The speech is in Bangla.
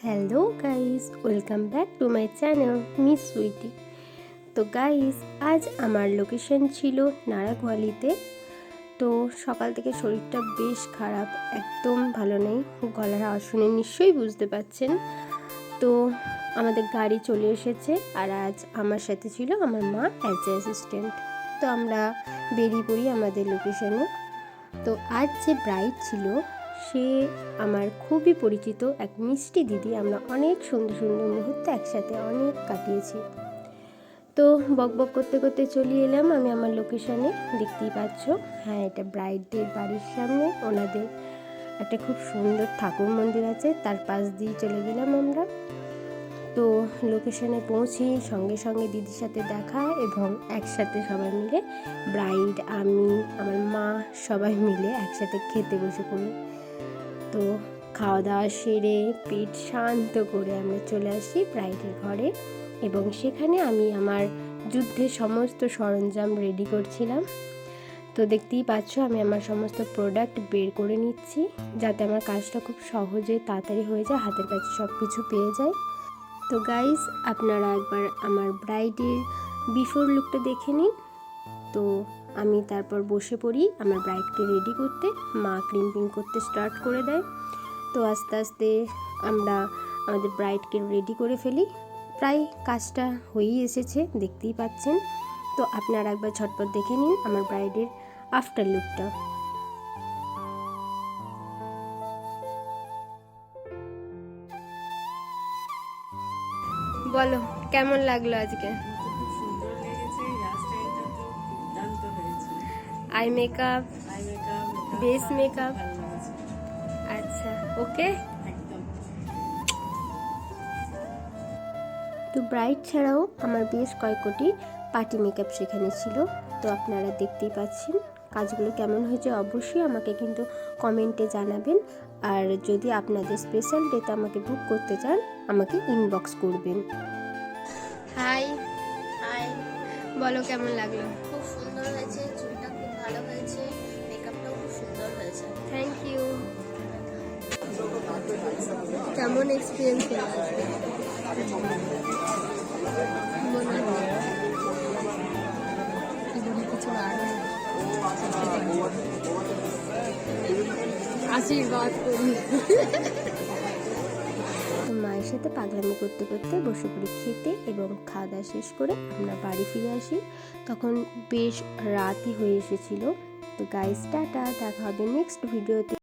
Hello guys, welcome back to my channel miss Sweety. তো গাইস, আজ আমার লোকেশন ছিল নারাকওয়ালিতে। তো সকাল থেকে শরীরটা বেশ খারাপ, একদম ভালো নেই। গলার আওয়াজ শুনে নিশ্চয়ই বুঝতে পাচ্ছেন। তো আমাদের গাড়ি চলে এসেছে, আর আজ আমার সাথে ছিল আমার মা অ্যাজ এ অ্যাসিস্ট্যান্ট। তো আমরা বেরিয়ে পড়ি আমাদের লোকেশনে। তো আজ যে ব্রাইড ছিল সে আমার খুবই পরিচিত এক মিষ্টি দিদি। আমরা অনেক সুন্দর সুন্দর মুহূর্তে একসাথে অনেক কাটিয়েছি। তো বকবক করতে করতে চলে এলাম আমি আমার লোকেশনে। দেখতেই পাচ্ছ, হ্যাঁ, এটা ব্রাইডদের বাড়ির সামনে ওনাদের একটা খুব সুন্দর ঠাকুর মন্দির আছে, তার পাশ দিয়ে চলে গেলাম আমরা। তো লোকেশনে পৌঁছে সঙ্গে সঙ্গে দিদির সাথে দেখা, এবং একসাথে সবাই মিলে ব্রাইড, আমি, আমার মা সবাই মিলে একসাথে খেতে বসে পড়ি। তো খাওয়া দাওয়া সেরে পেট শান্ত করে আমরা চলে আসি ব্রাইডের ঘরে, এবং সেখানে আমি আমার যুদ্ধের সমস্ত সরঞ্জাম রেডি করছিলাম। তো দেখতেই পাচ্ছ, আমি আমার সমস্ত প্রোডাক্ট বের করে নিচ্ছি যাতে আমার কাজটা খুব সহজে তাড়াতাড়ি হয়ে যায়, হাতের কাছে সব কিছু পেয়ে যায়। তো গাইস, আপনারা একবার আমার ব্রাইডের বিফোর লুকটা দেখে নিন। তো আমি তারপর বসে পড়ি আমার ব্রাইডকে রেডি করতে। মা ক্রিম্পিং করতে স্টার্ট করে দেয়। তো আস্তে আস্তে আমরা আমাদের ব্রাইডকে রেডি করে ফেলি। প্রায় কাজটা হয়েই এসেছে, দেখতেই পাচ্ছেন। তো আপনারা একবার ঝটপট দেখে নিন আমার ব্রাইডের আফটার লুকটা। বলো, কেমন লাগলো আজকে? Eye makeup, base makeup. আচ্ছা, ওকে। তো ব্রাইড ছাড়াও আমার বেশ কয়েকটি পার্টি মেকআপ সেখানে ছিল। তো আপনারা দেখতেই পাচ্ছেন কাজগুলো কেমন হয়েছে অবশ্যই আমাকে কিন্তু কমেন্টে জানাবেন। আর যদি আপনাদের স্পেশাল ডেতে আমাকে বুক করতে চান, আমাকে ইনবক্স করবেন। হাই হাই, বলো, কেমন লাগলো? খুব সুন্দর হয়েছে, চুলটা খুব ভালো হয়েছে, মেকআপটাও খুব সুন্দর হয়েছে। Thank you. কেমন এক্সপিরিয়েন্স হলো আজকে? আশীর্বাদ করি। মায়ের সাথে পাগলামি করতে করতে বসে পড়ি খেতে, এবং খাওয়া দাওয়া শেষ করে আমরা বাড়ি ফিরে আসি। তখন বেশ রাতই হয়ে এসেছিল। তো গাইস, টাটা, দেখা হবে নেক্সট ভিডিওতে।